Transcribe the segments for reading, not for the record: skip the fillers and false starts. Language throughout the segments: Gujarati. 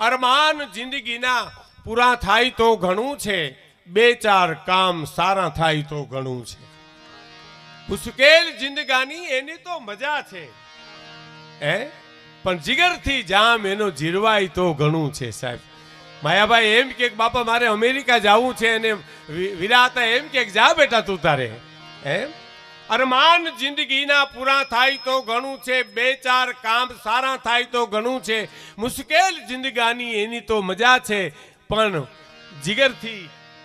અરમાન જિંદગીના પૂરા થાય તો ઘણું છે, બે ચાર કામ સારા થાય તો ઘણું છે. મુશ્કેલ જિંદગાની એની તો મજા છે, પણ જીગરથી જામ એનો જીરવાય તો ઘણું છે. સાહેબ માયાભાઈ એમ કે બાપા મારે અમેરિકા જવું છે, અને વિરાતા એમ કે જા બેટા તું તારે. અરમાન જિંદગીના પૂરા થાય તો ઘણું છે, બે ચાર કામ સારા થાય તો ઘણું છે. મુશ્કેલ જિંદગાની એની તો મજા છે, પણ જીગરથી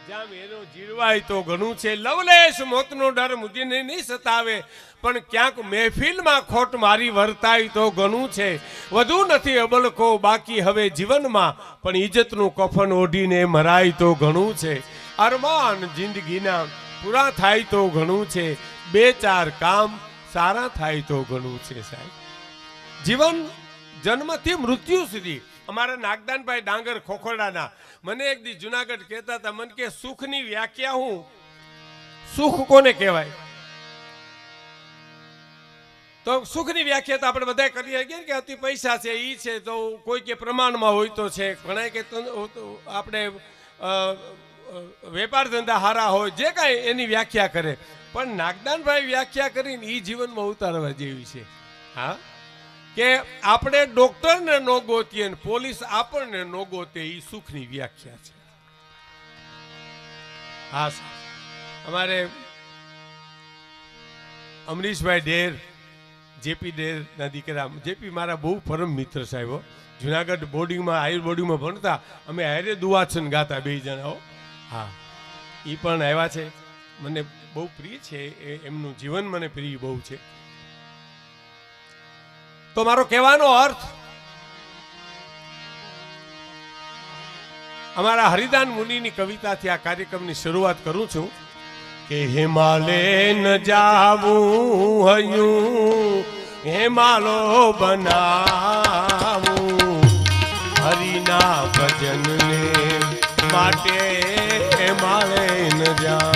જામ એનો જીરવાય તો ઘણું છે. લવલેશ મોતનો ડર મુજીને નહીં સતાવે, પણ ક્યાંક મહેફિલમાં ખોટ મારી વર્તાય તો ઘણું છે. વધુ નથી અબલકો બાકી હવે જીવનમાં, પણ ઇજ્જતનું કફન ઓઢીને મરાય તો ઘણું છે. અરમાન જિંદગીના પૂરા થાય તો ઘણું છે, બે ચાર કામ સારા થાય તો ઘણું છે. સાહેબ જીવન જન્મથી મૃત્યુ સુધી અમારા નાગદાનભાઈ ડાંગર ખોખરડાના મને એક દી જુનાગઢ કહેતા હતા, મને કે સુખની વ્યાખ્યા હું, સુખ કોને કહેવાય? તો સુખની વ્યાખ્યા તો આપણે બધા કરીએ કે અતિ પૈસા છે ઈ છે, તો કોઈ કે પ્રમાણમાં હોય તો છે, ઘણા કે આપણે વેપાર ધંધા હારા હોય, જે કાંઈ એની વ્યાખ્યા કરે. પણ નાગદાનભાઈ વ્યાખ્યા કરીને ઈ જીવનમાં ઉતારવા જેવી છે. હા, કે આપણે ડોક્ટરને નો ગોતીએ ને પોલીસ આપણને નો ગોતે, એ સુખની વ્યાખ્યા છે. હા, અમારે અમરીશભાઈ ડેર, જેપી ડેર ના દીકરા, જેપી મારા બહુ પરમ મિત્ર સાહેબ, જુનાગઢ બોર્ડિંગમાં આયુર બોર્ડિંગમાં ભણતા, અમે હારે દુઆછન ગાતા બે જણા. હા, એ પણ આવ્યા છે, મને બહુ પ્રિય છે, એમનું જીવન મને પ્રિય બહુ છે. તો મારો કહેવાનો અર્થ, અમારા હરિદાન મુનિની કવિતાથી આ કાર્યક્રમની શરૂઆત કરું છું કે હિમાલય ન જાવું હયું, હિમાલો બનાવું, હરિના ભજનને માટે હિમાલય ન જાવું.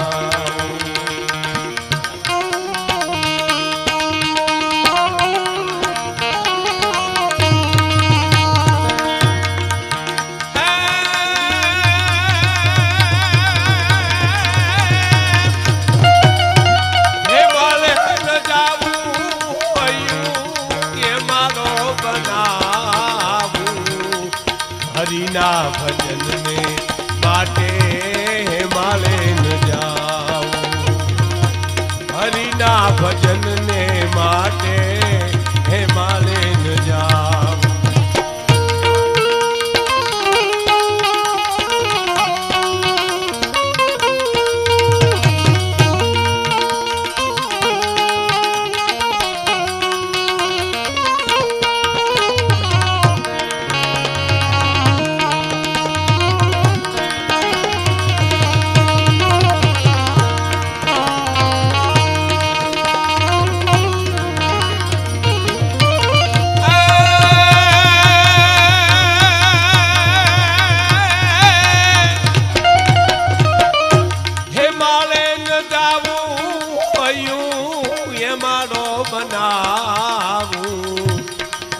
હરિના ભજનને માટે હિમાલય ન જાઉં, હરિના ભજનને માટે હિમાલય ન જાઉં.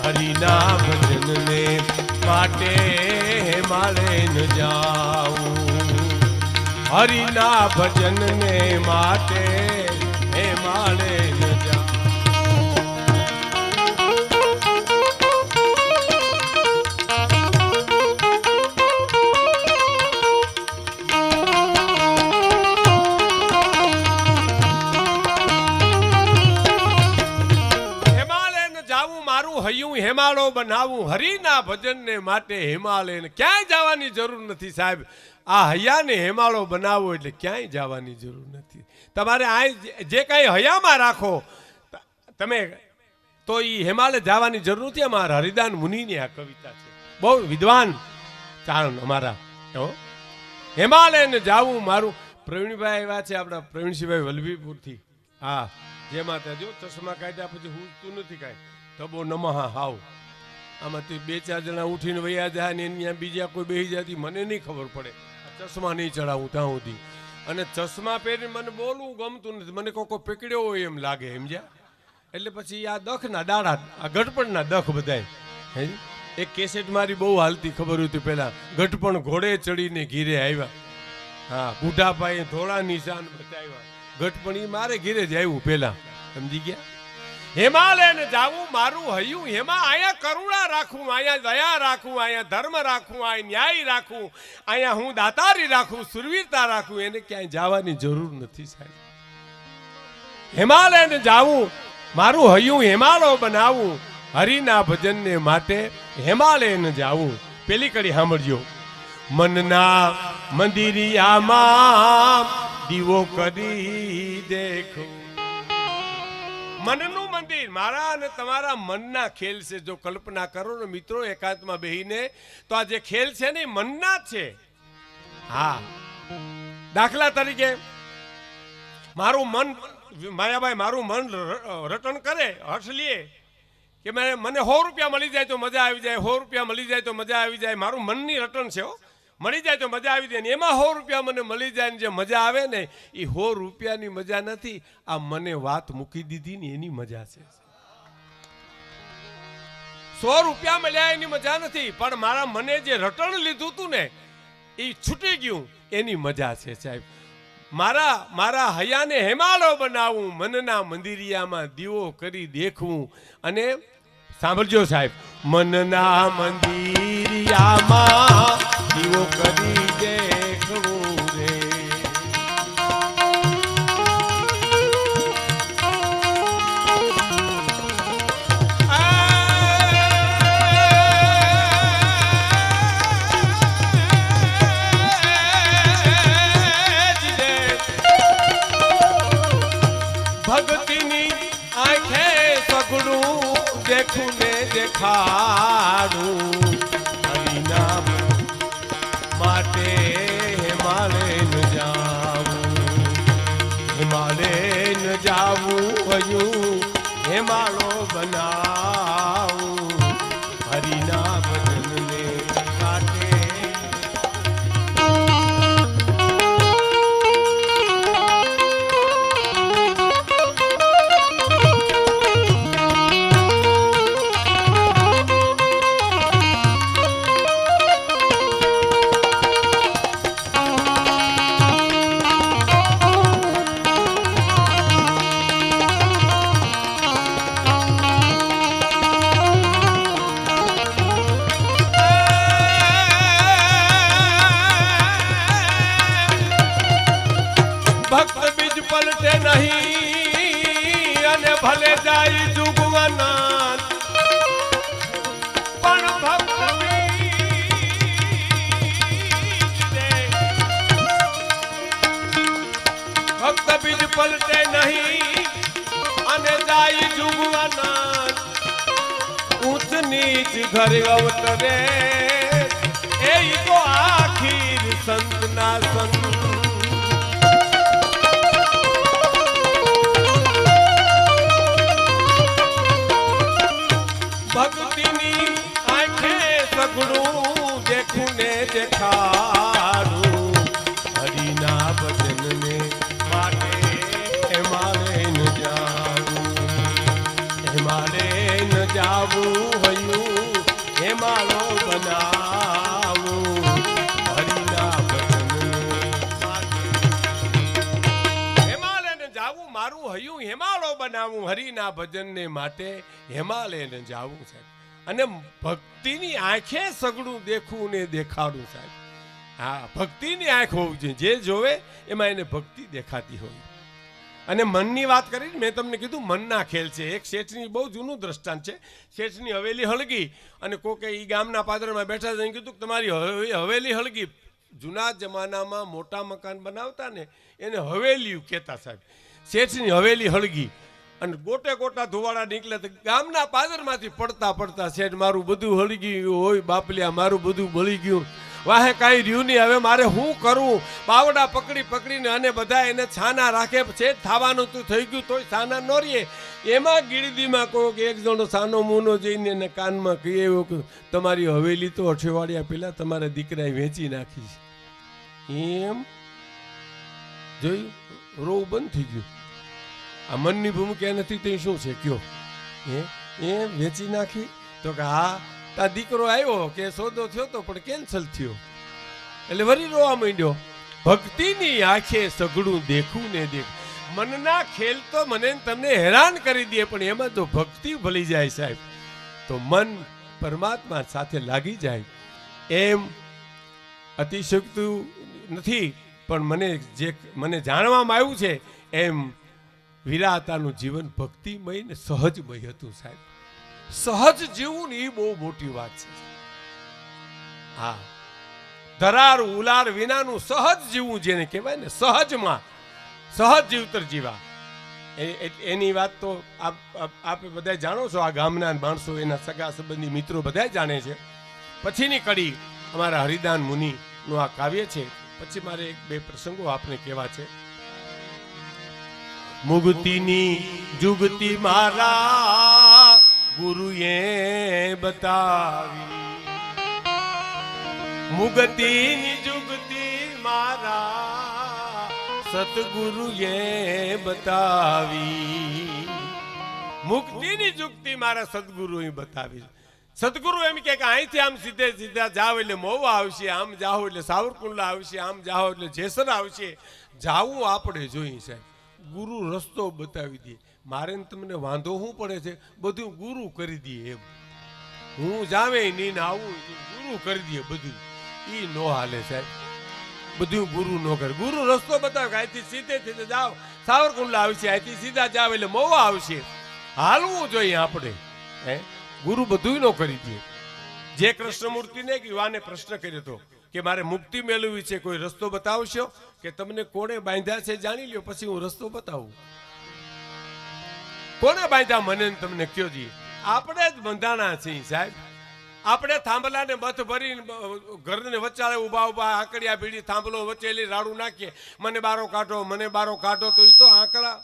હરિના ભજનને માટે હિમાલય ન જાઉં, હરિના ભજનને માટે હિમાલય ન જાઉં. હયું હિમાલય બનાવું, હરિના ભજનને માટે હિમાલય. ક્યાંય જવાની જરૂર નથી સાહેબ, આ હૈયાને હિમાલય બનાવો એટલે ક્યાંય જવાની જરૂર નથી. તમારે આ જે કાંઈ હૈયામાં રાખો તમે, તો એ હિમાલય જવાની જરૂર નથી. અમારા હરિદાન મુનિની આ કવિતા છે, બહુ વિદ્વાન ચારણ અમારા. હિમાલયને જાવું મારું. પ્રવીણભાઈ એવા છે આપણા, પ્રવીણસિંહભાઈ વલભીપુરથી. હા, જે માતા જો ચશ્મા કાઢ્યા પછી હું તું નથી કાંઈ તબો નમઃ હાવ. આમાંથી બે ચાર જણા ઉઠીને વયા જાય ને અહીંયા બીજા કોઈ બેસી જતી મને નહીં ખબર પડે. ચશ્મા નહીં ચડાવું ત્યાં સુધી, અને ચશ્મા પહેરીને મને બોલવું ગમતું નથી, મને કોઈ પકડ્યો હોય એમ લાગે, સમજ્યા? એટલે પછી આ દખના દાડા, આ ગઢપણના દખ બધાય એક કેસેટ મારી બહુ હાલતી ખબર હતી પેલા, ગઢપણ ઘોડે ચડીને ઘીરે આવ્યા. હા, બુઢાભાઈ ધોળા નિશાન બતાવ્યા. ગઢપણ ઈ મારે ઘીરે જ આવ્યું પેલા, સમજી ગયા. હિમાલય ને જાવું મારું હયું હેમાં, અહીંયા કરુણા રાખું, અહીંયા દયા રાખું, અહીંયા ધર્મ રાખું, અહીંયા ન્યાય રાખું, અહીંયા હું દાતારી રાખું, સુરવીરતા રાખું. એને ક્યાંય જવાની જરૂર નથી સાહેબ. હિમાલય ને જાવું મારું હયું હિમાલય બનાવું, હરિના ભજનને માટે હિમાલય ને જાવું. પેલી કડી સાંભળજો. મનના મંદિરિયામાં દીવો કરી દેખો. મનનું મંદિર મારા અને તમારા મનના ખેલ છે. જો કલ્પના કરો ને મિત્રો એકાંતમાં બેહીને, તો આ જે ખેલ છે ને મનના છે. હા, દાખલા તરીકે મારું મન, માયાભાઈ મારું મન રટણ કરે, હર્ષ લે કે મને 100 રૂપિયા મળી જાય તો મજા આવી જાય, 100 રૂપિયા મળી જાય તો મજા આવી જાય. મારું મનની રટણ છે. મળી જાય તો મજા આવી જાય ને એમાં 100 રૂપિયા મને મળી જાય ને જે મજા આવે ને એ 100 રૂપિયાની મજા નથી, આ મને વાત મૂકી દીધી ને એની મજા છે. 100 રૂપિયા મળ્યા એની મજા નથી, પણ મારા મને જે રટણ લીધું તું ને એ છૂટી ગયું એની મજા છે સાહેબ. મારા હયાને હેમાલો બનાવું, મનના મંદિરિયામાં દીવો કરી દેખવું. અને સાંભળજો સાહેબ, મનના મંદિરિયામાં દીવો કરી દેખવું રે. ભક્તિની આંખે સગડું દેખું ને દેખાડું, હરિના માટે હિમાલય ન જાવું, હિમાલય ન જાવું હયું હિમાલો બનાવું, હરિના ભજનને માટે. ભક્ત બીજ પલટે નહીં અને ભલે જાય જુગવાના, પણ ભક્ત બીજ પલટે નહીં અને જાય જુગવાના, ઊંચ નીચ ઘરે અવતરે એ તો આખીર સંતના સંત. ભક્તિની આંખે સગડું દેખું ને દેખાડું, હરિના ભજનને માટે હિમાલય ન જાવું, હિમાલય ન જાવું હયું હિમાલો બનાવું, હરિના ભજનને માટે. હિમાલય ન જાવું મારું હયું હિમાલો બનાવું, હરિના ભજનને માટે હિમાલય ને જાવું સાહેબ. અને ભક્તિની આંખે સગડું દેખું ને દેખાડું સાહેબ. હા, ભક્તિની આંખ હોવી જોઈએ, જે જોવે એમાં એને ભક્તિ દેખાતી હોય. અને મનની વાત કરી, મેં તમને કીધું મનના ખેલ છે. એક શેઠની બહુ જૂનું દ્રષ્ટાંત છે. શેઠની હવેલી હળગી અને કોકે ઈ ગામના પાદરમાં બેઠા જઈને કીધું કે તમારી હવેલી હળગી. જૂના જમાનામાં મોટા મકાન બનાવતા ને એને હવેલીયું કહેતા સાહેબ. શેઠની હવેલી હળગી અને ગોટે ગોટા ધુવાડા નીકળે તો ગામના પાદરમાંથી પડતા પડતા શેઠ મારું બધું હળી ગયું હોય બાપલિયા, મારું બધું બળી ગયું, વાહે કાંઈ રહ્યું નહીં, હવે મારે શું કરવું? બાવડા પકડી પકડીને અને બધા એને છાના રાખે. શેઠ થવાનું તું થઈ ગયું તોય છાના ન રહીએ. એમાં ગીરદીમાં કોઈક એક જણો સાનો મૂનો જઈને એને કાનમાં કહી આવ્યો કે તમારી હવેલી તો અઠવાડિયા પહેલા તમારા દીકરાએ વેચી નાખી છે. એમ જોયું, રોવું બંધ થઈ ગયું. આ મનની ભૂમિકા નથી તે શું છે કયો? એ વેચી નાખી? તો કે હા, તા દીકરો આવ્યો કે સોદો થયો તો પણ કેન્સલ થયો, એટલે વરી રોવા માંડ્યો. ભક્તિની આંખે સગડું દેખું ને દેખ. મનના ખેલ તો મને તમને હેરાન કરી દે, પણ એમાં તો ભક્તિ ભળી જાય સાહેબ, તો મન પરમાત્મા સાથે લાગી જાય. એમ અતિશક્તું નથી, પણ મને જાણવામાં આવ્યું છે એમ વિરાતાનું જીવન ભક્તિમય ને સહજમય હતું સાહેબ. સહજ જીવવું ને એ બહુ મોટી વાત છે. હા, ધરાર ઉલાર વિનાનું સહજ જીવવું જેને કહેવાય ને, સહજમાં સહજ જીવતર જીવા, એની વાત તો આપ બધા જાણો છો. આ ગામના માણસો, એના સગા સંબંધી મિત્રો બધા જાણે છે. પછીની કડી અમારા હરિદાન મુનિનું આ કાવ્ય છે. પછી મારે એક બે પ્રસંગો આપને કહેવા છે. મુક્તિની જુગતી મારા ગુરુએ બતાવી, મુક્તિની જુગતી મારા સતગુરુએ બતાવી, મુક્તિની જુગતી મારા સદગુરુએ બતાવી. સદગુરુ એમ કે અહીંથી આમ સીધે સીધા જાવ એટલે મોવા આવશે, આમ જાઓ એટલે સાવરકુંડલા આવશે, આમ જાઓ એટલે જેસર આવશે. જાવું આપણે જોઈએ સાહેબ, ગુરુ રસ્તો બતાવી દે. મારે તમને વાંધો શું પડે છે, બધું ગુરુ કરી દે. એમ હું જાવે નહીં આવું ગુરુ કરી દે બધું, એ નો હાલે સાહેબ. બધું ગુરુ નો કરે. ગુરુ રસ્તો બતાવે કે અહીંથી સીધે સીધે જાઓ સાવરકુંડલા આવશે, અહીંથી સીધા જાવ એટલે મોવા આવશે. હાલવું જોઈએ આપણે. ગુરુ બધું નો કરી દે. જે કૃષ્ણમૂર્તિને યુવાને પ્રશ્ન કર્યો હતો કે મારે મુક્તિ મેળવવી છે, કોઈ રસ્તો બતાવશો? કે તમને કોણે બાંધ્યા છે જાણી લ્યો, પછી હું રસ્તો બતાવું. કોને બાંધ્યા મને તમને કયો જી? આપણે જ બંધાણા છીએ સાહેબ. આપણે થાંભલાને મથ ભરી ઘરને વચ્ચાળે ઉભા ઉભા આંકડિયા ભીડી થાંભલો વચ્ચેલી રાડું નાખીએ, મને બારો કાઢો, મને બારો કાઢો. તો એ તો આંકડા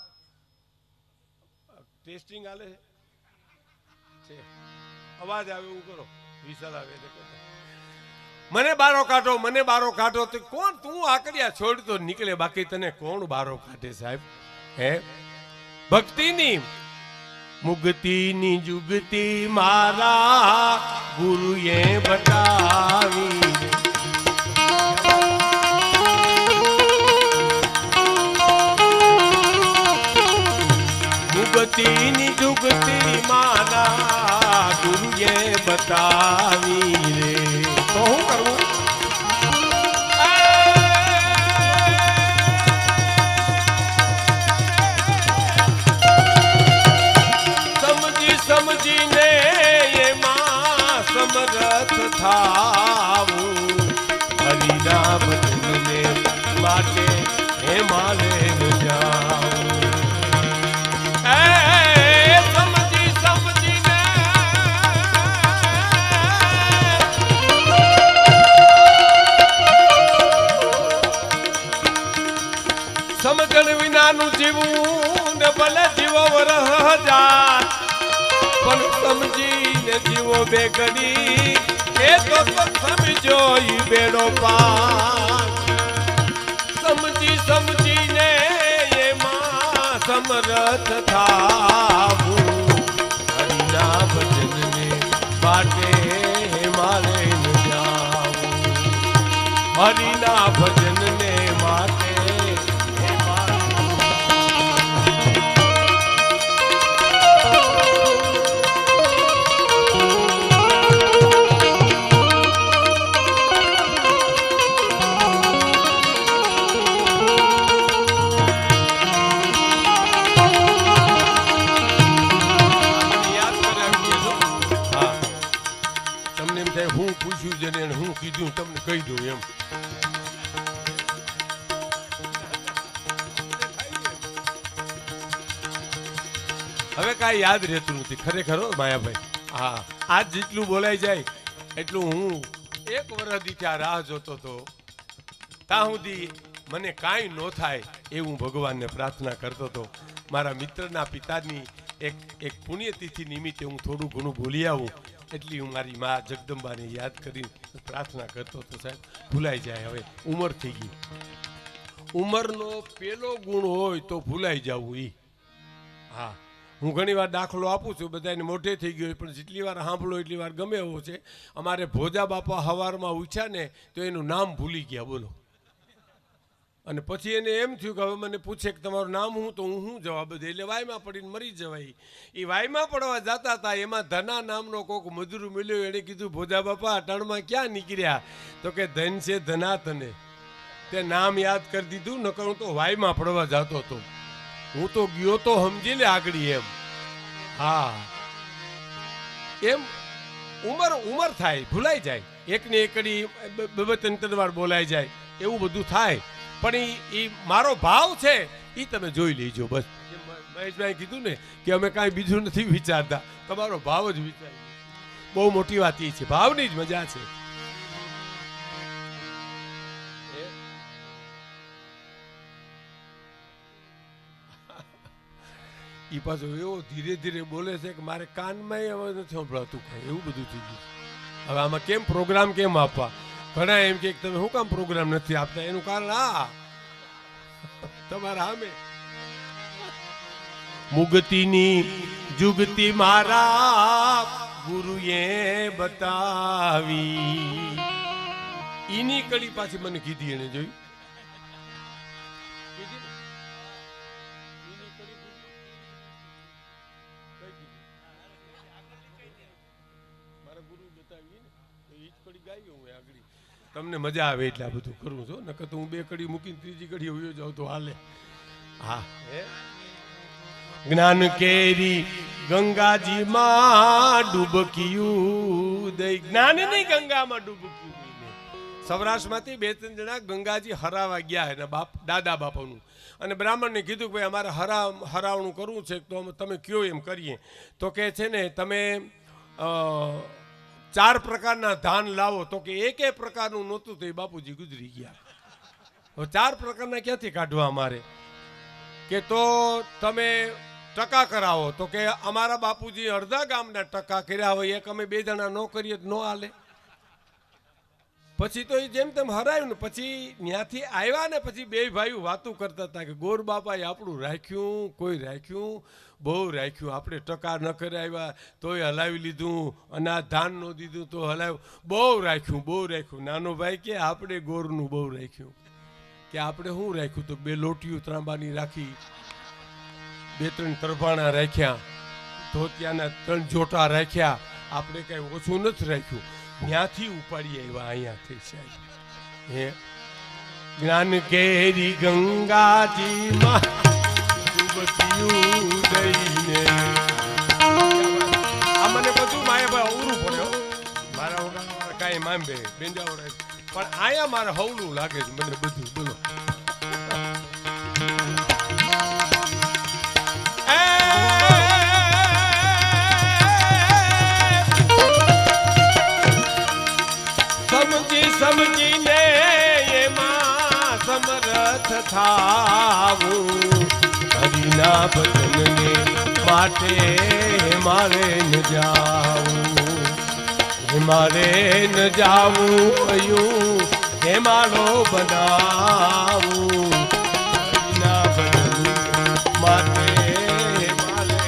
ટેસ્ટિંગ હાલે છે. અવાજ આવે એવું કરો, વિશાલ આવે મને બારો કાઢો, મને બારો કાઢો. તો કોણ તું આકડિયા છોડ તો નીકળે, બાકી તને કોણ બારો કાઢે સાહેબ? હે ભક્તિની મુક્તિની જુગતી મારા ગુરુએ બતાવી, મુક્તિની જુગતી મારા ગુરુએ બતાવી રે. તો શું કરવું? સમજીને એમાં સમરથ થાવું, હરિના ભજનને માટે એમાં લઈને જાવું. સમજણ વિનાનું જીવું ને ભલે જીવો વરહ જાત, પણ સમજીને જીવો બે ઘડી, એ તો સમજો ઈ બેડો પાર. સમજીને એમાં સમરથ થાવું, હરિના ભજનને માટે મારે જાવું, હરિના ભજનને માટે. હું પૂછ્યું છે ને હું કીધું તમને કહી દઉં એમ. હવે કાંઈ યાદ રહેતું નથી ખરેખર માયાભાઈ. હા, આજ જેટલું બોલાઈ જાય એટલું હું એક વર્ષથી ત્યાં રાહ જોતો હતો. ત્યાં સુધી મને કાંઈ ન થાય એવું ભગવાનને પ્રાર્થના કરતો હતો. મારા મિત્રના પિતાની એક પુણ્યતિથિ નિમિત્તે હું થોડું ઘણું બોલી આવું એટલી હું મારી મા જગદંબાને યાદ કરી પ્રાર્થના કરતો હતો સાહેબ. ભૂલાઈ જાય, હવે ઉંમર થઈ ગઈ. ઉંમરનો પેલો ગુણ હોય તો ભૂલાઈ જવું. હા, હું ઘણી વાર દાખલો આપું છું, બધાને મોઢે થઈ ગયો, પણ જેટલી વાર સાંભળો એટલી વાર ગમે એવો છે. અમારે ભોજા બાપા હવારમાં ઉઠ્યા ને તો એનું નામ ભૂલી ગયા, બોલો. અને પછી એને એમ થયું કે હવે મને પૂછે કે તમારું નામ શું, તો હું શું જવાબ દે, એટલે વાયમાં પડીને મરી જવાય. એ વાયમાં પડવા જતા હતા, એમાં ધના નામનો કોક મજૂર મળ્યો. એણે કીધું ભોજા બાપા અટાણમાં ક્યાં નીકળ્યા? તો કે ધન છે ધના તને. તે નામ યાદ કરી દીધું, નકર હું તો વાયમાં પડવા જતો હતો. હું તો ગયો તો સમજી લે આગળ એમ. હા, એમ ઉંમર થાય, ભૂલાઈ જાય. એકને એકડી બે ત્રણ વાર બોલાઈ જાય, એવું બધું થાય. પણ એ મારો ભાવ છે એ તમે જોઈ લેજો બસ. મહેશભાઈ કીધું ને કે અમે કાંઈ બીજું નથી વિચારતા, તમારો ભાવ જ વિચારી. બહુ મોટી વાત એ છે, ભાવની જ મજા છે. એ પાછો એવો ધીરે ધીરે બોલે છે કે મારે કાનમાં હવે નથી સંભળાતું કાંઈ, એવું બધું થઈ ગયું. હવે આમાં કેમ પ્રોગ્રામ કેમ આપવા? ઘણા એમ કે તમે શું કામ પ્રોગ્રામ નથી આપતા? એનું કારણ આ તમારા સામે મુગતીની જુગતી મારા ગુરુએ બતાવી. ઈની કડી પાછી મને કીધી, એને જોઈ. તમને મજા આવે એટલે આ બધું કરું છું, નકર તો હું બે કડી મૂકીને ત્રીજી કડી હોયો જાઉં તો હાલે. હા, જ્ઞાન કેરી ગંગાજી માં ડૂબકીયું દઈ. જ્ઞાનની ગંગામાં ડૂબકીયું દઈને સૌરાષ્ટ્રમાંથી બે ત્રણ જણા ગંગાજી હરાવા ગયા એના દાદા બાપાનું. અને બ્રાહ્મણને કીધું કે ભાઈ અમારે હરાવણું કરવું છે, તો તમે કયો એમ કરીએ. તો કે છે ને તમે 4 પ્રકારના ધાન લાવો. તો કે એક પ્રકારનું નહોતું, તો એ બાપુજી ગુજરી ગયા. 4 પ્રકારના ક્યાંથી કાઢવા અમારે? કે તો તમે ટકા કરાવો. તો કે અમારા બાપુજી અડધા ગામના ટકા કર્યા હોય, એક અમે 2 જણા ન કરીએ તો ન હાલે. પછી તો એ જેમ તેમ હરાયું ને પછી ત્યાંથી આવ્યા ને પછી 2 ભાઈઓ વાતું કરતા હતા કે ગોર બાપાએ આપણું રાખ્યું, કોઈ રાખ્યું, બહુ રાખ્યું. આપણે ટકા ન કરાવ્યા તોય હલાવી લીધું, અનાજ ધાન ન દીધું તો હલાવ્યું, બહુ રાખ્યું, બહુ રાખ્યું. નાનો ભાઈ કે આપણે ગોરનું બહુ રાખ્યું. કે આપણે શું રાખ્યું? તો 2 લોટીઓ ત્રાંબાની રાખી, 2-3 તરભાણા રાખ્યા, ધોતિયાના 3 જોટા રાખ્યા. આપણે કઈ ઓછું નથી રાખ્યું. ત્યાંથી ઉપાડી આવ્યા અહીંયાથી સાહેબ. હે જ્ઞાન કેરી ગંગાજી માં ડૂબકીયું દઈને. આ મને બધું માયાભાઈ અવરું પડ્યો, મારા કાંઈ માંબે બેંજાવડે, પણ આયા મારે હવલું લાગે છે મને બધું. બોલો સમજીને એમાં સમરથ થાવું. હરિના ભજનને માટે મારે ન જાવું, મારે ન જાવું અયું હે મારો બનાવું. હરિના ભજન માટે મારે.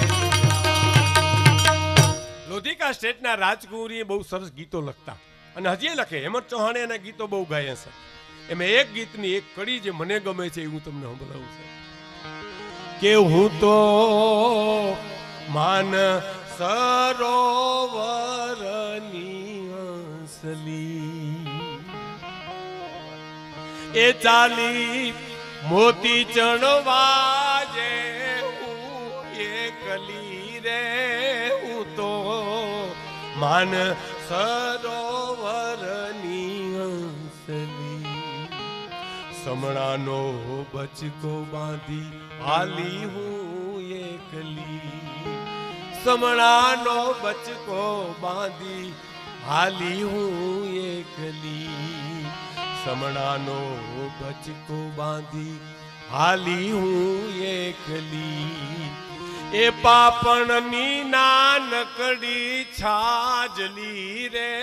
લોધિકા સ્ટેટના રાજકુમારીએ બહુ સરસ ગીતો લખતા અને હજી લખે. હેમંત ચૌહાણે એના ગીતો બહુ ગાયા છે. એમાં એક ગીતની એક કડી જે મને ગમે છે એ હું તમને સંભળાવું છું. કે હું તો માન સરોવરની હંસલી, એ ચાલી મોતી ચણવા જે હું એકલી રે. હું તો માન સરોવરની હંસલી, સમણાનો બચકો બાંધી હાલી હું એકલી. સમણાનો બચકો બાંધી હાલી હું એકલી. સમણાનો બચકો બાંધી હાલી હું એકલી. એ પાપણની નાનકડી છાજલી રે.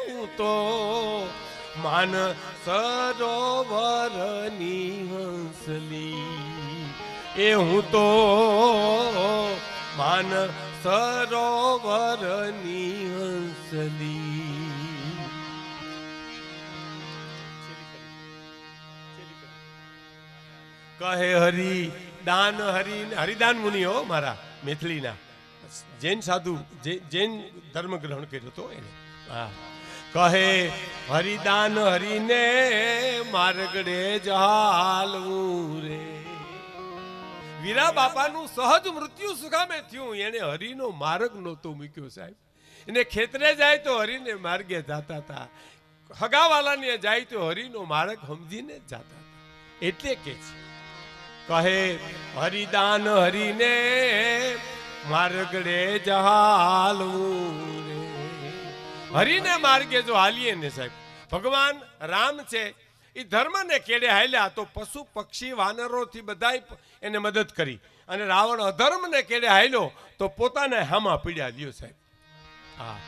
હું તો માન સરોવરની હંસલી, એ હું તો માન સરોવરની હંસલી. કહે હરિ દાન હરિદાન મુનિ હો મારા મેથલીના જૈન સાધુ જૈન ધર્મ ગ્રહણ કર્યો હતો એને. હા, કહે હરિદાન હરિને માર્ગડે જહાલવું રે. વીરા બાપાનું સહજ મૃત્યુ સુખામે થયું, એને હરિનો માર્ગ નહોતો મૂક્યો સાહેબ. એને ખેતરે જાય તો હરિને માર્ગે જાતા હતા, હગાવાલાને જાય તો હરિનો માર્ગ સમજીને જાતા હતા. એટલે કે છે કહે હરિદાન હરિને માર્ગડે જહાલવું રે. હરિને માર્ગે જો હાલીએ ને સાહેબ, ભગવાન રામ છે એ ધર્મને કેડે હાલ્યા તો પશુ પક્ષી વાનરોથી બધાય એને મદદ કરી, અને રાવણ અધર્મને કેડે હાલ્યો તો પોતાને હામા પીડ્યા લ્યો સાહેબ. હા,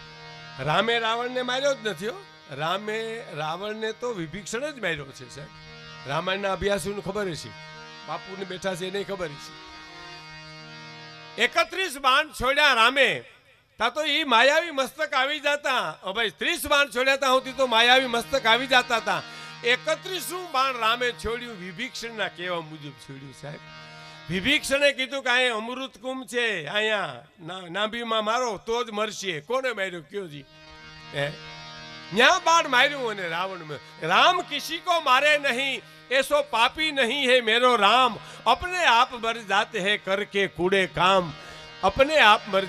રામે રાવણને માર્યો જ નથી હો. રામે રાવણને તો વિભીષણ જ માર્યો છે સાહેબ. રામાયણના અભ્યાસોને ખબર હશે, બાપુને બેઠા છે એને ખબર છે. 31 બાણ છોડ્યા રામે તા તો એ માયાવી મસ્તક આવી જતા. ભાઈ 30 બાણ છોડ્યા તા હોતી તો માયાવી મસ્તક આવી જતા હતા. 31 બાણ રામે છોડ્યું, વિભીષણના કહેવા મુજબ છોડ્યું સાહેબ. વિભીષણે કીધું કે અહીંયા અમૃત કુંભ છે, અહીંયા નાભીમાં મારો તો જ મરશે. કોને માર્યો કયો જી? ન્યા બાણ માર્યું અને રાવણ. રામ કિસી કો મારે નહીં, ऐसो पापी नहीं है मेरो राम, अपने आप मर जाते हैं करके कूड़े काम, अपने आप मर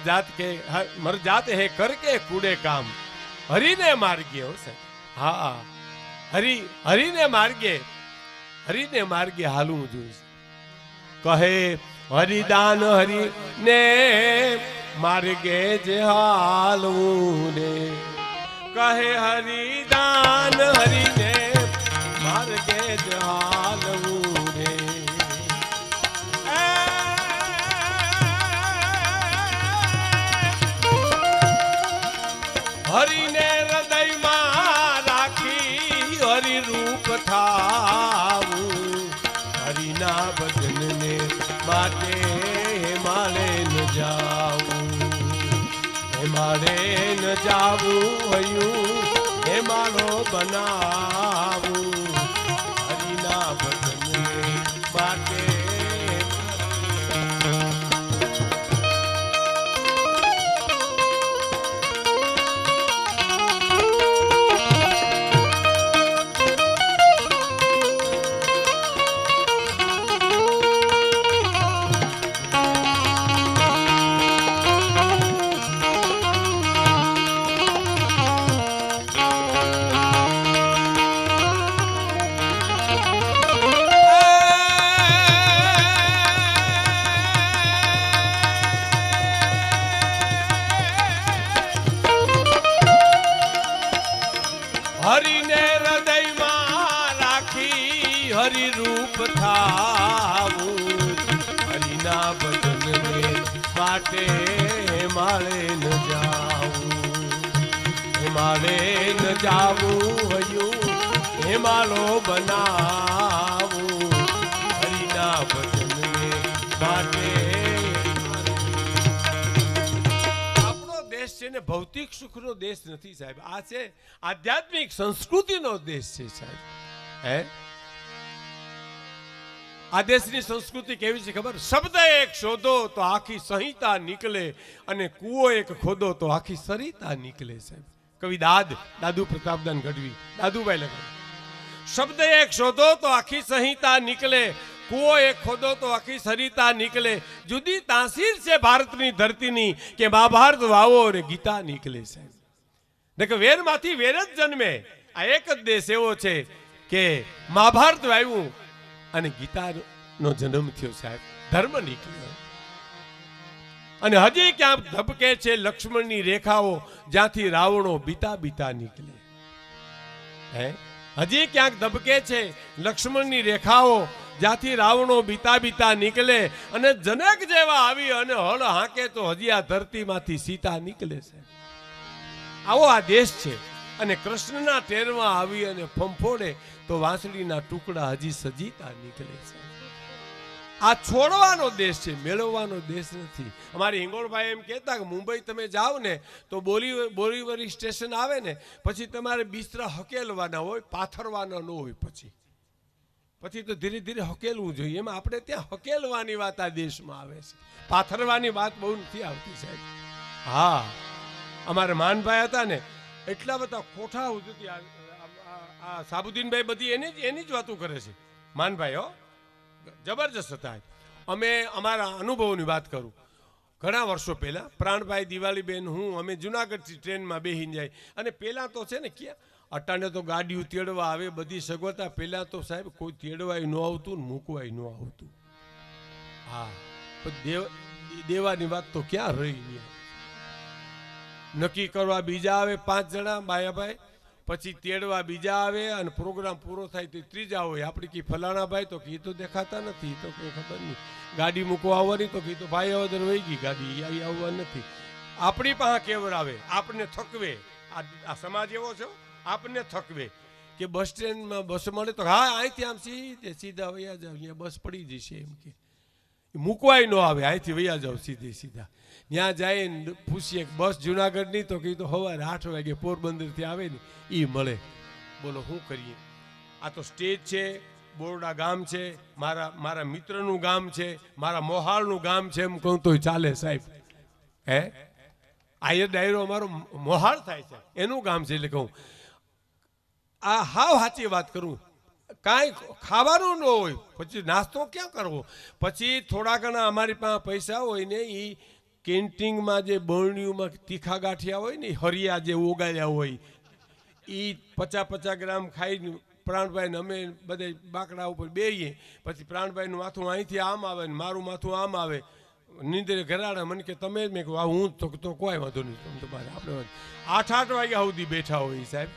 जाते हैं करके कूड़े काम. हरिने मार्गे हो सर. हाँ, हरिने मार्गे हालू जोईश. कहे हरिदान हरिने मार्गे जे हालू रे. कहे हरिदान हरिने मार्गे जहालવું રે. હરિને હૃદયમાં રાખી હરિ રૂપ થાવું, હરિના ભજનને માટે હિમાલય ન જાવું, હિમાલય ન જાવું હયું હિમાલો બનાવું, હરિના ભજનને માટે. હરિને હૃદયમાં રાખી હરિ રૂપ થાવું, હરિના ભજનને માટે હિમાલય ન જાવું, હિમાલય ન જાવું હયું હિમાલો બનાવું, હરિના ભજનને માટે. દેશ છે ને ભૌતિક સુખનો દેશ નથી સાહેબ, આ છે આધ્યાત્મિક સંસ્કૃતિનો દેશ છે સાહેબ. હે, આ દેશની સંસ્કૃતિ કેવી છે ખબર? શબ્દ એક શોધો તો આખી સંહિતા નીકળે, અને કૂવો એક ખોદો તો આખી સરિતા નીકળે સાહેબ. કવિ દાદુ પ્રતાપદાન ગઢવી, દાદુભાઈ લગાડે. શબ્દ એક શોધો તો આખી સંહિતા નીકળે, કૂવો એક ખોદો તો આખી સરિતા નીકળે. જુદી તાસીર છે ભારતની ધરતીની કે મહાભારત વાવો અને ગીતા નીકળે સાહેબ. ને કે વેરમાંથી વેર જ જન્મે. આ એક જ દેશ એવો છે કે મહાભારત વાવ્યું અને ગીતાનો જન્મ થયો સાહેબ. ધર્મ નીકળ્યો. અને હજી ક્યાં ધબકે છે લક્ષ્મણની રેખાઓ, જ્યાંથી રાવણો બીતા નીકળે. હે, હજી ક્યાંક ધબકે છે લક્ષ્મણની રેખાઓ, જ્યાંથી રાવણો બીતા નીકળે. અને જનક જેવા આવી અને હળ હાંકે તો હજી આ ધરતીમાંથી સીતા નીકળે છે. આવો આ દેશ છે. અને કૃષ્ણના ટેરમાં આવી અને ફંફોડે તો વાંસળીના ટુકડા હજી સજીતા નીકળે છે. આ છોડવાનો દેશ છે, મેળવવાનો દેશ નથી. અમારે હિંગોળભાઈ એમ કહેતા કે મુંબઈ તમે જાઓ ને તો બોરીવલી સ્ટેશન આવે ને પછી તમારે બિસ્તરા હકેલવાના હોય, પાથરવાના ન હોય. પછી તો ધીરે ધીરે હકેલવું જોઈએ. એમાં આપણે ત્યાં હકેલવાની વાત આ દેશમાં આવે છે, પાથરવાની વાત બહુ નથી આવતી સાહેબ. હા, અમારે માનભાઈ હતા ને એટલા બધા કોઠા સુધી આ સાબુદ્દીનભાઈ બધી એની જ વાતો કરે છે. માનભાઈ હો જબરજસ્ત હતા. અમે અમારા અનુભવની વાત કરું, ઘણા વર્ષો પહેલાં પ્રાણભાઈ, દિવાળીબેન, હું અમે જુનાગઢથી ટ્રેનમાં બેસીને જાય. અને પહેલાં તો છે ને ક્યાં અટાણે તો ગાડીઓ તેડવા આવે, બધી સગવડતા. પહેલાં તો સાહેબ કોઈ તેડવાય ન આવતું ને મૂકવાય ન આવતું. હા, પણ દેવાની વાત તો ક્યાં રહી નહીં. નક્કી કરવા બીજા આવે 5 જણા માયાભાઈ, પછી તેડવા બીજા આવે, અને પ્રોગ્રામ પૂરો થાય તો ત્રીજા હોય. આપણે કી ફલાણા ભાઈ તો કી તો દેખાતા નથી, તો કંઈ ખબર નહીં. ગાડી મૂકવા આવવાની તો કી તો ભાઈ અવદર વહી ગઈ ગાડી, અહીં આવવા નથી. આપણી પાસે કેવર આવે, આપણને થકવે. આ સમાજ એવો છે, આપણને થકવે કે બસ સ્ટેન્ડમાં બસ મળે તો હા અહીંથી આમ સીધા વયા જાવ, અહીંયા બસ પડી જશે એમ કે. મૂકવાય ન આવે, અહીંથી વયા જાવ સીધા. ત્યાં જઈને પૂછીએ બસ જુનાગઢની તો કીધું સવારે 8 વાગે પોરબંદરથી આવે ને એ મળે. બોલો શું કરીએ? આ તો સ્ટેજ છે, બોરડા ગામ છે, મારા મિત્રનું ગામ છે, મારા મોહાળનું ગામ છે, એમ કહું તોય ચાલે સાહેબ. હે, આ ડાયરો અમારો મોહાળ થાય છે, એનું ગામ છે. એટલે કહું આ હાવ સાચી વાત કરું, કાંઈ ખાવાનું ન હોય પછી નાસ્તો ક્યાં કરવો? પછી થોડા ઘણા અમારી પાસે પૈસા હોય ને એ કેન્ટીનમાં જે બરણીઓમાં તીખા ગાંઠિયા હોય ને, હરિયા જે ઓગાળ્યા હોય, એ 50 ગ્રામ ખાઈને પ્રાણભાઈને અમે બધા બાકડા ઉપર બેહીએ. પછી પ્રાણભાઈનું માથું અહીંથી આમ આવે ને મારું માથું આમ આવે, નીંદરે ઘરાડા. મને કે તમે, મેં કહું હું તો કોઈ વાંધો નહીં, તમારે આપણે 8 વાગ્યા સુધી બેઠા હોય સાહેબ.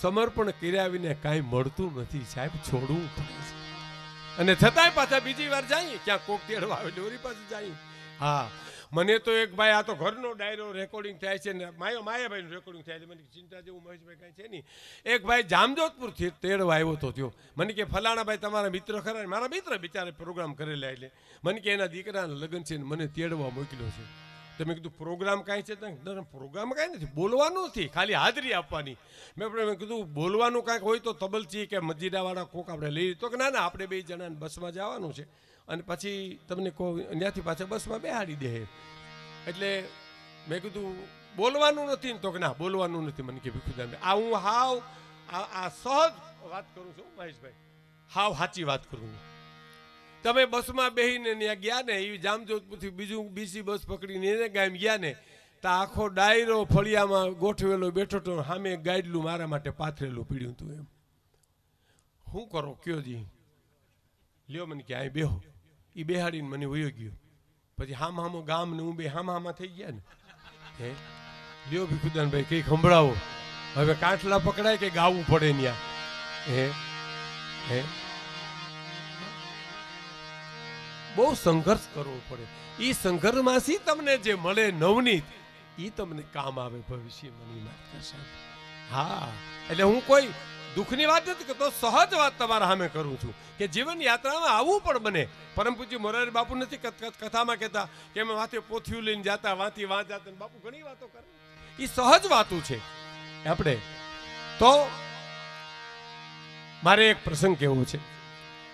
સમર્પણ કર્યા વિના કાંઈ મળતું નથી સાહેબ, છોડવું પડે છે. અને છતાંય પાછા બીજી વાર જઈએ, ક્યાં કોક તેડવા આવે ડોરી પાસે જઈએ. હા, મને તો એક ભાઈ, આ તો ઘરનો ડાયરો રેકોર્ડિંગ થાય છે ને માયાભાઈનું રેકોર્ડિંગ થાય છે, મને ચિંતા જેવું મહેશભાઈ કાંઈ છે નહીં. એક ભાઈ જામજોધપુરથી તેડવા આવ્યો તો થયો. મને કે ફલાણા ભાઈ તમારા મિત્ર ખરા? મારા મિત્ર બિચારે પ્રોગ્રામ કરેલા. એટલે મને કે એના દીકરાના લગ્ન છે ને મને તેડવા મોકલ્યો છે. તો મેં કીધું પ્રોગ્રામ કાંઈ છે? પ્રોગ્રામ કાંઈ નથી, બોલવાનું નથી, ખાલી હાજરી આપવાની. મેં કીધું બોલવાનું કાંઈક હોય તો તબલચી કે મજીરાવાળા કોક આપણે લઈ. તો કે ના આપણે 2 જણાને બસમાં જવાનું છે અને પછી તમને ત્યાંથી પાછા બસમાં બેહાડી દે. એટલે મેં કીધું બોલવાનું નથી ને? તો કે ના બોલવાનું નથી. મને કે ભીખુદાન આ હું હાવ આ સહજ વાત કરું છું મહેશભાઈ, હાવ સાચી વાત કરું. તમે બસમાં બેસીને ત્યાં ગયા ને, એ જામજોધપુરથી બીજી બસ પકડીને એને ગામ ગયા ને, તો આખો ડાયરો ફળિયામાં ગોઠવેલો બેઠો તો સામે ગાઈડલું મારા માટે પાથરેલું પીડ્યું હતું. એમ શું કરો કયો જી? લ્યો મને કે અહીં બેહો. એ બેહાડીને મને વયો ગયો. પછી હામો ગામ ને હું બે હામા થઈ ગયા ને. હે લ્યો ભીખુદાનભાઈ કંઈક સંભળાવો. હવે કાંઠલા પકડાય કે ગાવું પડે ત્યાં? હે બહુ સંઘર્ષ કરવો પડે. એ સંઘર્ષમાંથી તમને જે મળે નવનીત, એ તમને કામ આવે ભવિષ્યમાં. હા, એટલે હું કોઈ દુઃખની વાત નથી કરતો, સહજ વાત તમારા સામે કરું છું કે જીવન યાત્રામાં આવું પણ બને. પરમ પૂજ્ય મોરારી બાપુ નથી કથામાં કહેતા કે અમે માથે પોથિયું લઈને જાતા, વાંથી વાં જાતા. બાપુ ઘણી વાતો કરે, એ સહજ વાતો છે. આપણે તો મારે એક પ્રસંગ કેવો છે.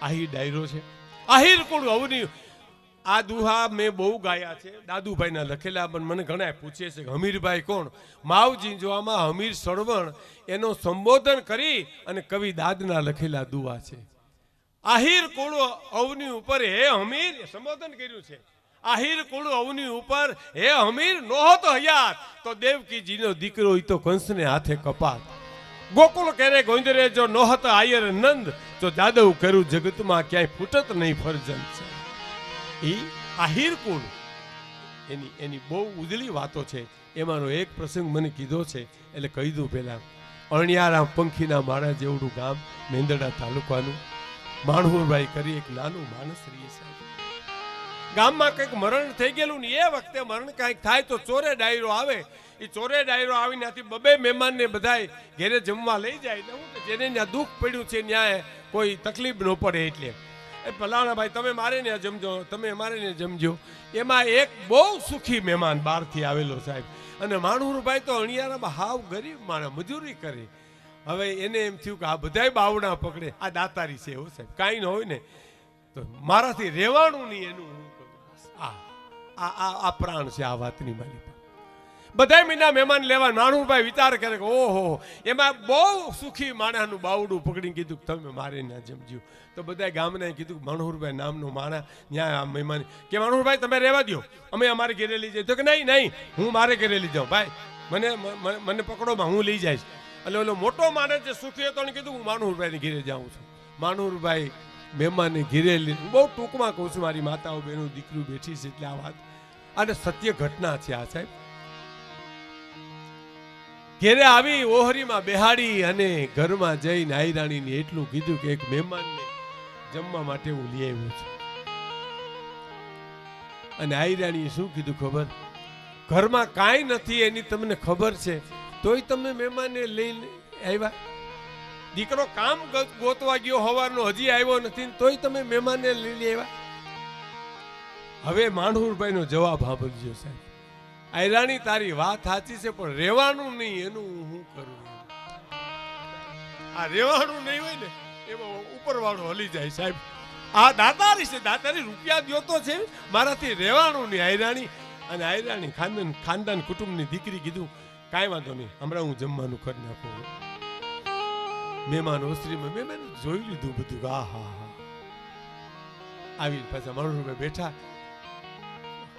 આહી ડાયરો છે, આહિર કુળ અવની. આ દુહા મેં બહુ ગાયા છે, દાદુભાઈના લખેલા. પણ મને ઘણા પૂછે છે કે હમીરભાઈ કોણ? માવજી જોવામાં હમીર સળવણ એનો સંબોધન કરી અને કવિ દાદના લખેલા દુહા છે. આહિર કુળ અવની ઉપર હે હમીર સંબોધન કર્યું છે. આહિર કુળ અવની ઉપર હે હમીર નહોતો હયાત તો દેવકીજીનો દીકરો ઈ તો કંસને હાથે કપાત. ગોકુળ કેરે ગોંદરે જો નહોત આયર નંદ તો જાદવ કરું જગતમાં ક્યાંય ફૂટત નહીં ફરજન છે. એ આહિર કુળ એની બહુ ઉજળી વાતો છે. એમાંનો એક પ્રસંગ મને કીધો છે એટલે કહી દઉં. પહેલા અણિયારા પંખીના માળા જેવડું ગામ, મેંદરડા તાલુકાનું, માણહુરભાઈ કરી એક નાનું માણસ રહીએ સાહેબ. ગામમાં કંઈક મરણ થઈ ગયેલું ને એ વખતે મરણ કાંઈક થાય તો ચોરે ડાયરો આવે. એ ચોરે ડાયરો આવીને આથી 2 મહેમાનને બધાય ઘેરે જમવા લઈ જાય. એટલે હું જેને ત્યાં દુઃખ પડ્યું છે ત્યાં કોઈ તકલીફ ન પડે એ ફલાણા ભાઈ તમે મારે ને જમજો, તમે મારે ને જમજો. એમાં એક બહુ સુખી મહેમાન બહારથી આવેલો સાહેબ, અને માણુરભાઈ તો અણિયારામાં હાવ ગરીબ માણસ, મજૂરી કરે. હવે એને એમ થયું કે આ બધાય બાવડા પકડે, આ દાતારી છે એવું સાહેબ, કાંઈ ન હોય ને તો મારાથી રહેવાનું નહીં એનું હું કહું. આ પ્રાણ છે આ વાતની મારી. બધા મહિના મહેમાન લેવા નાણુભાઈ વિચાર કરે કે ઓહો, એમાં બહુ સુખી માણસનું બાવડું પકડીને કીધું કે તમે મારે ના જમજો. તો બધા ગામને કીધું કે મણહુરભાઈ નામનો માણસ ત્યાં મહેમાન કે મણહુરભાઈ તમે રહેવા દો, અમે અમારે ઘેરે લઈ જઈએ. તો કે નહીં નહીં, હું મારે ઘેરે લઈ જાઉં ભાઈ, મને પકડોમાં હું લઈ જઈશ. એટલે ઓલો મોટો માણસ જે સુખી હતો ને કીધું હું માણહુરભાઈને ઘેરે જાઉં છું. માણહુરભાઈ મહેમાનને ઘેરે લઈ, બહુ ટૂંકમાં કહું છું, મારી માતાઓ બહેનો દીકરી બેઠી છે એટલે આ વાત અને સત્ય ઘટના છે આ સાહેબ. ઘેરે આવી ઓહરીમાં બેહાડી અને ઘરમાં જઈને આયરાણીને એટલું કીધું કે એક મહેમાનને જમવા માટે હું લઈ આવ્યો છું. અને આયરાણીએ શું કીધું ખબર? ઘરમાં કાંઈ નથી એની તમને ખબર છે, તોય તમે મહેમાનને લઈને આવ્યા. દીકરો કામ ગોતવા ગયો હવારનો, હજી આવ્યો નથી, તોય તમે મહેમાનને લઈ આવ્યા. હવે માણહુરભાઈનો જવાબ સાંભળજો સાહેબ. આયરાણી તારી વાત સાચી છે, પણ રહેવાનું નહીં એનું હું કરું? આ રહેવાનું નહીં હોય ને એમાં ઉપરવાળો હલી જાય સાહેબ. આ દાતારી છે, દાતારી રૂપિયા દ્યો તો છે, મારાથી રહેવાનું નહીં. આયરાણી અને આયરાણી ખાનદાન કુટુંબની દીકરી કીધું કાંઈ વાંધો નહીં, હમણાં હું જમવાનું કરી નાખું. મહેમાન ઓસરીમાં મહેમાન જોઈ લીધું બધું. હા હા હા, આવી પાછા માણસભાઈ બેઠા,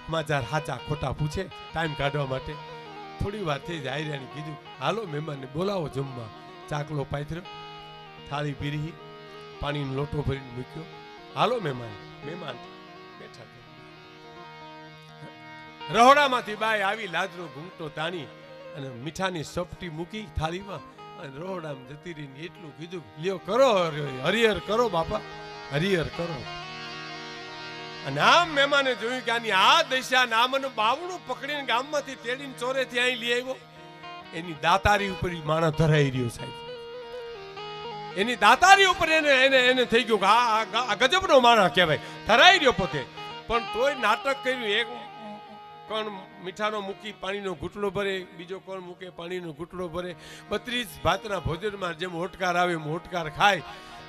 સમાચાર સાચા ખોટા પૂછે ટાઈમ કાઢવા માટે. થોડી વાર થઈ જાય, આયરાણી કીધું હાલો મહેમાનને બોલાવો જમવા. ચાકલો પાથર્યો, થાળી પીરી, પાણીનો લોટો ભરીને મૂક્યો. હાલો મહેમાન. મહેમાન બેઠા. રહોડામાંથી બાય આવી લાજનો ઘૂંટો તાણી અને મીઠાની સપટી મૂકી થાળીમાં અને રહોડામાં જતી રહીને એટલું કીધું, લ્યો કરો હરિહર કરો બાપા, હરિહર કરો. અને આમ મહેમાને જોયું કે આની આ દશા નામનું બાવણું પકડીને ગામમાંથી તેડીને ચોરેથી અહીં લઈ આવ્યો. એની દાતારી ઉપર માણસ ધરાઈ રહ્યો સાહેબ. એની દાતારી ઉપર એને થઈ ગયું કે આ ગજબનો માણસ કહેવાય, ધરાઈ રહ્યો પોતે. પણ તોય નાટક કર્યું. એક કોણ મીઠાનો મૂકી પાણીનો ઘૂંટડો ભરે, બીજો કોણ મૂકે પાણીનો ઘૂંટડો ભરે. 32 ભાતના ભોજનમાં જેમ હોટકાર આવે એમ હોટકાર ખાય.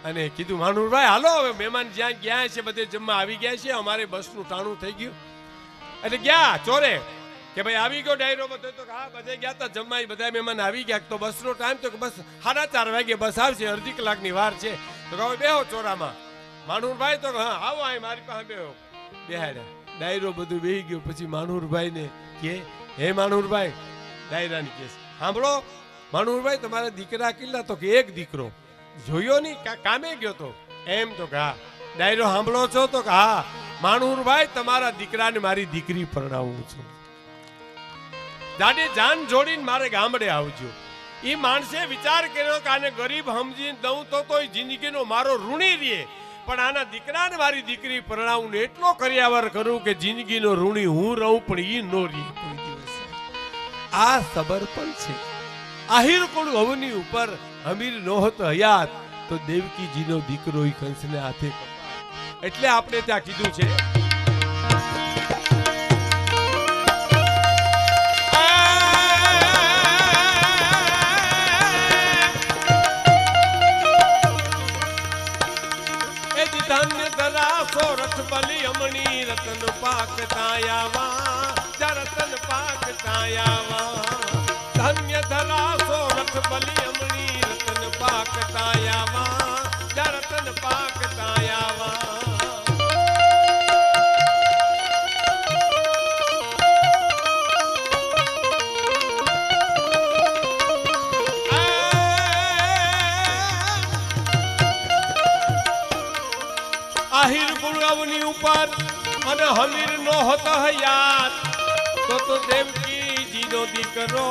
અને કીધું માણુરભાઈ હાલો હવે મહેમાન જ્યાં ગયા છે બધે જમવા આવી ગયા છે, અમારે બસનું ટાણું થઈ ગયું. એટલે ગયા ચોરે કે ભાઈ આવી ગયો ડાયરો બધો. તો હા બધે ગયા હતા જમવા, બધા મહેમાન આવી ગયા. તો બસનો ટાઈમ તો બસ 4:30 વાગે બસ આવશે, અડધી કલાકની વાર છે. તો કહો બેહો ચોરામાં. માણુરભાઈ તો હા આવો અહીં મારી પાસે બેહો. બેહાડ્યા, ડાયરો બધું બેહી ગયો. પછી માણુરભાઈને કે હે માણુરભાઈ, ડાયરાની કેસ સાંભળો માણુરભાઈ, તમારા દીકરા કેટલા? તો કે એક દીકરો. જોયો નહીં કામે ગયો તો એમ? તો કે હા. ડાયરો સાંભળો છો? તો કે હા. માણુરભાઈ તમારા દીકરાને મારી દીકરી પરણાવું છું, દાદી જાન જોડીને મારે ગામડે આવજો. એ માણસે વિચાર કર્યો કે આને ગરીબ સમજીને દઉં તો જિંદગીનો મારો ઋણી રહે, પણ આના દીકરાને મારી દીકરી પરણાવું ને એટલો કર્યાવર કરું કે જિંદગીનો ઋણી હું રહું પણ ઈ નો રહે કોઈ દિવસ. આ સબર પણ છે. આહિર કોણ અવની ઉપર અમીર નો હતો હયાત, તો દેવકીજીનો દીકરો ઈ કંસને હાથે કપાય. એટલે આપણે ત્યાં કીધું છે ધન્ય ધરાસો રથ બલી અમણી રતન પાક તાયાવા, રતન પાક તાયાવા. ધન્ય ધરાસો રથ બલી અમણી રતન પાક તાયાવા, રતન પાક તાયાવા. આહિર ગુણવની ઉપર અને હમીર નો હતો હયાત, તો દેવકીજીનો દીકરો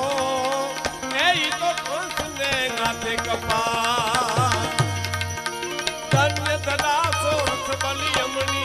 એ તો કંસને ગાથે કપા. ધન્ય ધરાસો રથ બલી અમણી